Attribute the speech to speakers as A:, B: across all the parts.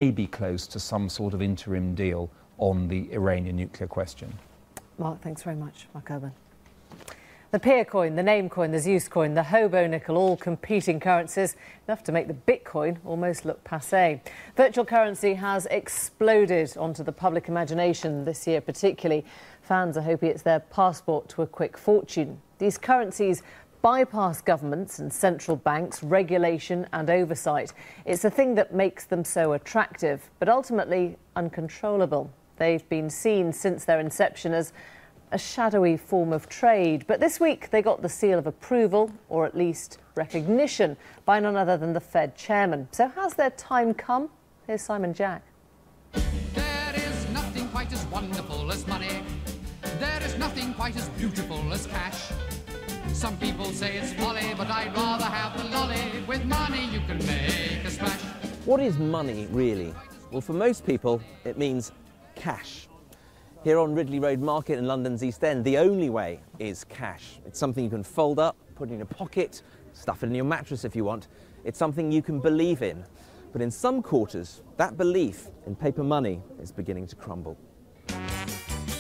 A: may be close to some sort of interim deal on the Iranian nuclear question.
B: Mark, thanks very much. Mark Urban. The peer coin, the name coin, the Zeus coin, the hobo nickel, all competing currencies, enough to make the Bitcoin almost look passé. Virtual currency has exploded onto the public imagination this year particularly. Fans are hoping it's their passport to a quick fortune. These currencies bypass governments and central banks, regulation and oversight. It's the thing that makes them so attractive, but ultimately uncontrollable. They've been seen since their inception as a shadowy form of trade. But this week they got the seal of approval, or at least recognition, by none other than the Fed chairman. So has their time come? Here's Simon Jack.
C: There is nothing quite as wonderful as money. There is nothing quite as beautiful as cash. Some people say it's folly, but I'd rather have the lolly. With money you can make a splash.
D: What is money, really? Well, for most people, it means cash. Here on Ridley Road Market in London's East End, the only way is cash. It's something you can fold up, put in your pocket, stuff it in your mattress if you want. It's something you can believe in. But in some quarters, that belief in paper money is beginning to crumble.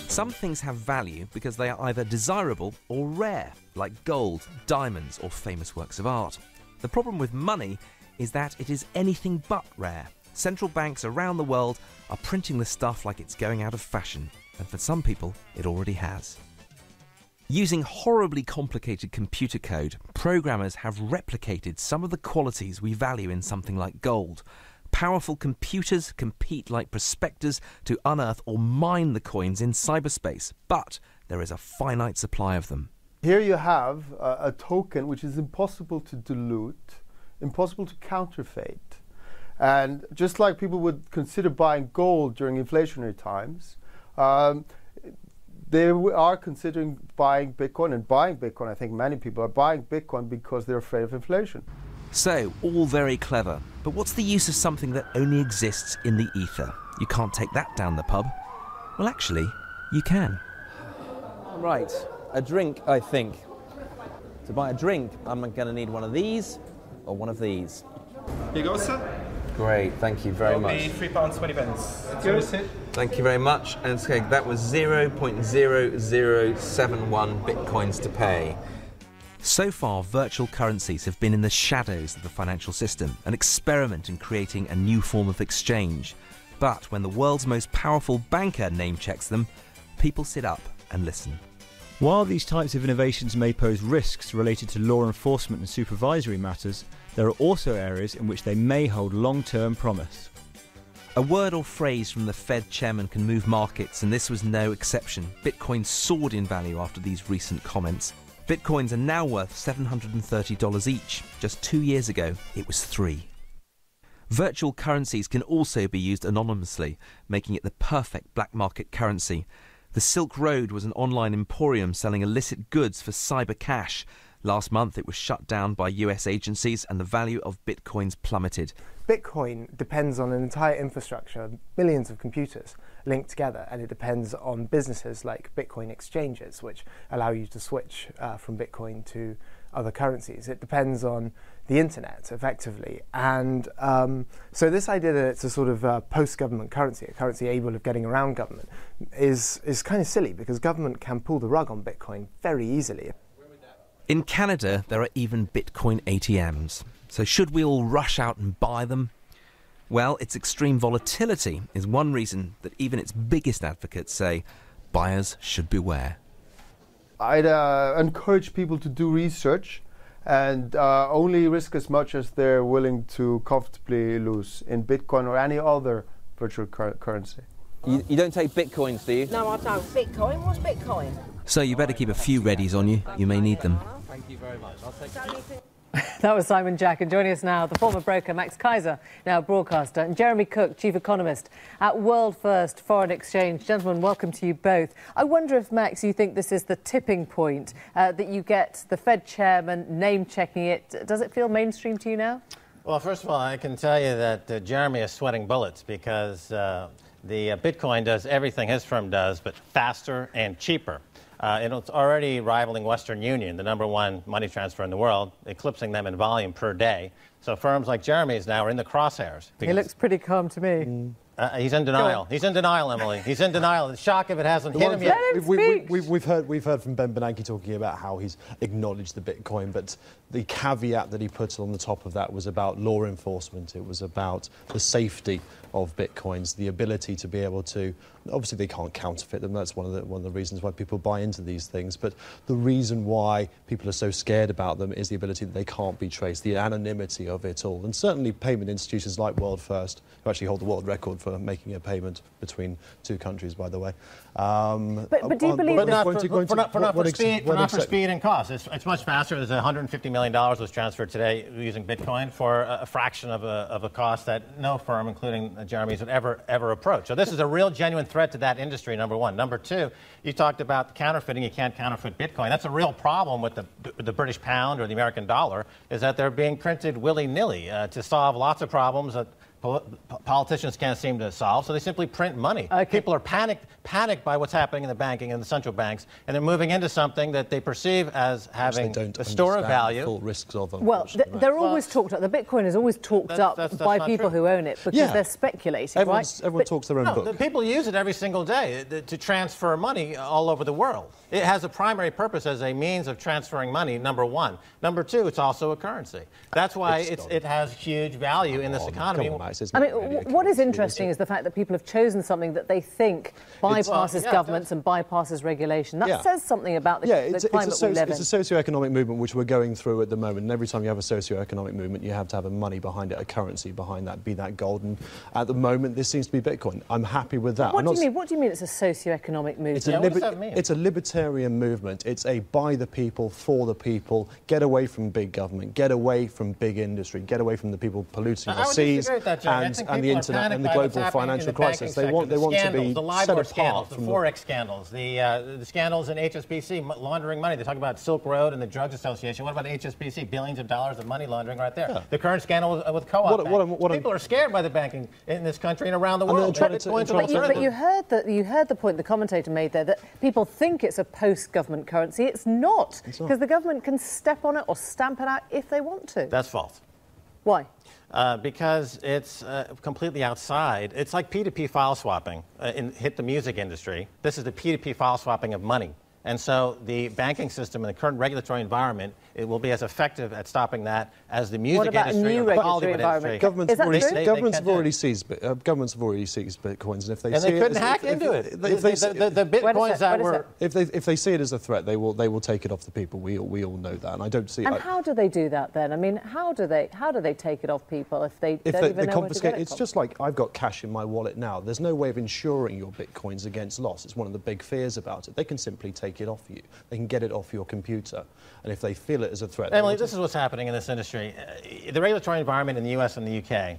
E: Some things have value because they are either desirable or rare, like gold, diamonds, or famous works of art. The problem with money is that it is anything but rare. Central banks around the world are printing the stuff like it's going out of fashion, and for some people, it already has. Using horribly complicated computer code, programmers have replicated some of the qualities we value in something like gold. Powerful computers compete like prospectors to unearth or mine the coins in cyberspace, but there is a finite supply of them.
F: Here you have a token which is impossible to dilute, impossible to counterfeit. And just like people would consider buying gold during inflationary times, they are considering buying Bitcoin. And buying Bitcoin, I think many people are buying Bitcoin because they're afraid of inflation.
E: So, all very clever, but what's the use of something that only exists in the ether? You can't take that down the pub. Well, actually, you can.
D: Right, a drink, I think. To buy a drink, I'm going to need one of these or one of these.
G: Here you go, sir.
D: Great, thank you very much.
G: It'll be £3.20.
D: Thank you very much. And okay, that was 0.0071 bitcoins to pay.
E: So far, virtual currencies have been in the shadows of the financial system, an experiment in creating a new form of exchange. But when the world's most powerful banker name-checks them, people sit up and listen.
H: While these types of innovations may pose risks related to law enforcement and supervisory matters, there are also areas in which they may hold long-term promise.
E: A word or phrase from the Fed chairman can move markets, and this was no exception. Bitcoin soared in value after these recent comments. Bitcoins are now worth $730 each. Just 2 years ago, it was $3. Virtual currencies can also be used anonymously, making it the perfect black market currency. The Silk Road was an online emporium selling illicit goods for cyber cash. Last month, it was shut down by US agencies and the value of bitcoins plummeted.
I: Bitcoin depends on an entire infrastructure, millions of computers linked together, and it depends on businesses like Bitcoin exchanges, which allow you to switch from Bitcoin to other currencies. It depends on the internet, effectively. And so this idea that it's a sort of post-government currency, a currency able of getting around government, is kind of silly, because government can pull the rug on Bitcoin very easily.
E: In Canada, there are even Bitcoin ATMs. So should we all rush out and buy them? Well, its extreme volatility is one reason that even its biggest advocates say buyers should beware.
F: I'd encourage people to do research and only risk as much as they're willing to comfortably lose in Bitcoin or any other virtual currency.
D: You don't take Bitcoins, do you?
J: No, I don't. Bitcoin? What's Bitcoin?
E: So you better keep a few readies on you. You may need them.
D: Thank you very much. I'll take
B: That was Simon Jack, and joining us now, the former broker Max Kaiser, now broadcaster, and Jeremy Cook, chief economist at World First Foreign Exchange. Gentlemen, welcome to you both. I wonder if, Max, you think this is the tipping point, that you get the Fed chairman name-checking it. Does it feel mainstream to you now?
K: Well, first of all, I can tell you that Jeremy is sweating bullets because the Bitcoin does everything his firm does, but faster and cheaper. It's already rivaling Western Union, the #1 money transfer in the world, eclipsing them in volume per day. So firms like Jeremy's now are in the crosshairs.
B: He looks pretty calm to me.
K: He's in denial. He's in denial, Emily. He's in denial. The shock if it hasn't hit him yet.
L: We've heard from Ben Bernanke talking about how he's acknowledged the Bitcoin, but the caveat that he put on the top of that was about law enforcement. It was about the safety of Bitcoins, the ability to be able to. Obviously, they can't counterfeit them. That's one of the reasons why people buy into these things. But the reason why people are so scared about them is the ability that they can't be traced, the anonymity of it all. And certainly payment institutions like World First, who actually hold the world record for making a payment between two countries, by the way.
B: But do you believe
K: that? Not for speed and cost. It's much faster. There's $150 million was transferred today using Bitcoin for a fraction of a cost that no firm, including Jeremy's, would ever approach. So this is a real genuine threat to that industry, #1. #2, you talked about counterfeiting. You can't counterfeit Bitcoin. That's a real problem with the British pound or the American dollar, is that they're being printed willy-nilly to solve lots of problems that politicians can't seem to solve, so they simply print money. People are panicked by what's happening in the banking and the central banks, and they're moving into something that they perceive as having a store of value.
L: Full risks of them.
B: Well, they're always talked up. The Bitcoin is always talked up by people who own it because they're speculating, right?
L: Everyone talks their own book.
K: The people use it every single day to transfer money all over the world. It has a primary purpose as a means of transferring money, #1. #2, it's also a currency. That's why it has huge value in this economy.
B: I mean, what is interesting is the fact that people have chosen something that they think bypasses governments and bypasses regulation. That says something about the climate we live in.
L: It's a socio-economic movement which we're going through at the moment, and every time you have a socio-economic movement, you have to have a money behind it, a currency behind that, be that gold. And at the moment, this seems to be Bitcoin. I'm happy with that.
B: What do you mean? What do you mean it's a socio-economic movement?
K: What does that mean?
L: It's a libertarian movement. It's a by the people, for the people, get away from big government, get away from big industry, get away from the people polluting our seas and the internet and the global financial crisis. They want to be
K: the LIBOR
L: set apart
K: scandals,
L: from
K: the Forex scandals, the scandals in HSBC, laundering money. They talk about Silk Road and the Drugs Association. What about HSBC? Billions of dollars of money laundering right there. The current scandal with Co-op Bank. People are scared by the banking in this country and around the world.
B: But you heard the point the commentator made there, that people think it's a post-government currency. It's not, because the government can step on it or stamp it out if they want to.
K: That's false.
B: Why?
K: Because it's completely outside. It's like P2P file swapping hit the music industry. This is the P2P file swapping of money. And so the banking system and the current regulatory environment, it will be as effective at stopping that as the music industry or the Hollywood industry.
L: Governments have already seized Bitcoins, and if they see
K: couldn't hack into it. The Bitcoins that were,
L: if they see it as a threat, they will take it off the people. We all know that, and I don't see.
B: And how do they do that then? I mean, how do they take it off people if they don't even know where to get it?
L: It's just like I've got cash in my wallet now. There's no way of insuring your Bitcoins against loss. It's one of the big fears about it. They can simply take it off you. They can get it off your computer, and if they feel it as a threat.
K: Emily, this is what's happening in this industry. The regulatory environment in the US and the UK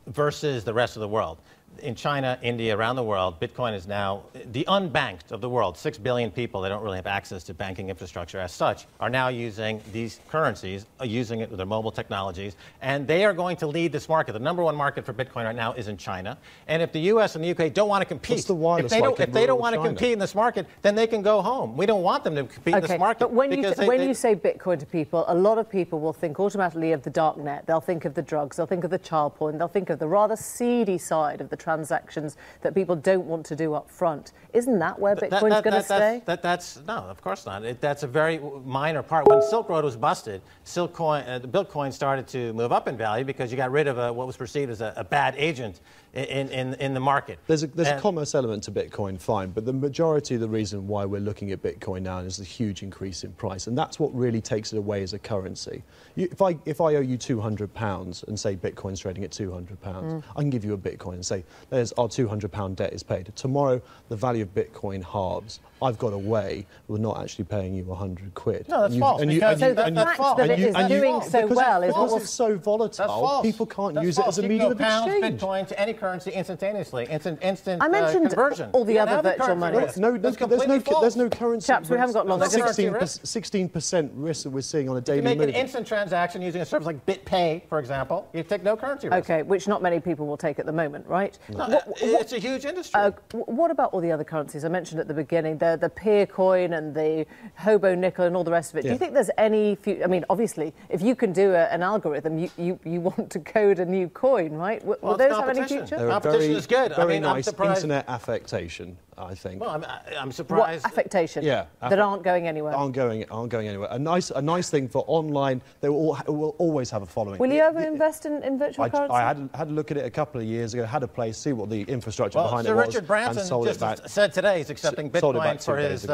K: versus the rest of the world. In China, India, around the world, Bitcoin is now the unbanked of the world. 6 billion people that don't really have access to banking infrastructure as such are now using these currencies, using it with their mobile technologies, and they are going to lead this market. The #1 market for Bitcoin right now is in China. And if the US and the UK don't want to compete, if they don't want to compete in this market, then they can go home. We don't want them to compete in this market.
B: But when you say Bitcoin to people, a lot of people will think automatically of the dark net. They'll think of the drugs. They'll think of the child porn. They'll think of the rather seedy side of the transactions that people don't want to do up front. Isn't that where Bitcoin's going to stay?
K: No, of course not. That's a very minor part. When Silk Road was busted, the Bitcoin started to move up in value because you got rid of what was perceived as a bad agent in the market.
L: There's a commerce element to Bitcoin, fine, but the majority of the reason why we're looking at Bitcoin now is the huge increase in price, and that's what really takes it away as a currency. If I owe you £200 and say Bitcoin's trading at £200, I can give you a Bitcoin and say, there's our £200 debt is paid. Tomorrow, the value of Bitcoin halves. I've got a way of not actually paying you £100.
K: No, that's false.
B: That's false. That it is doing so well is
L: because it's so volatile. People can't use it as a medium of exchange.
K: Bitcoin to any currency currency instantaneously, instant
B: I mentioned
K: conversion.
B: all the other virtual money.
L: There's no currency.
B: Chaps, we haven't got long.
L: 16% risk that we're seeing on a daily
K: If you make
L: movement.
K: an instant transaction using a service like BitPay, for example, you take no currency risk.
B: Okay, which not many people will take at the moment, right?
K: No, it's a huge industry.
B: What about all the other currencies? I mentioned at the beginning, the peer coin and the hobo nickel and all the rest of it. Do you think there's any... I mean, obviously, if you can do an algorithm, you want to code a new coin, right? Will those have any future?
K: Competition is good.
L: Very nice internet affectation, I think.
K: Well, I'm surprised.
B: What affectation?
L: Yeah.
B: That aren't going anywhere.
L: Aren't going anywhere. A nice thing for online. They will always have a following.
B: Will you ever invest in virtual currency?
L: I had a look at it a couple of years ago. Had a place, see what the infrastructure behind
K: Sir
L: it was.
K: Richard Branson
L: and sold
K: just
L: it back.
K: said today he's accepting Bitcoin for his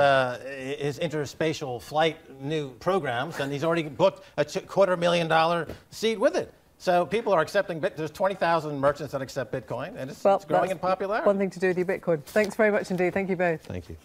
K: interspatial flight new programs, and he's already booked a $250,000 seed with it. So people are accepting Bitcoin. There's 20,000 merchants that accept Bitcoin, and it's growing in popularity.
B: One thing to do with your Bitcoin. Thanks very much indeed. Thank you both.
L: Thank you.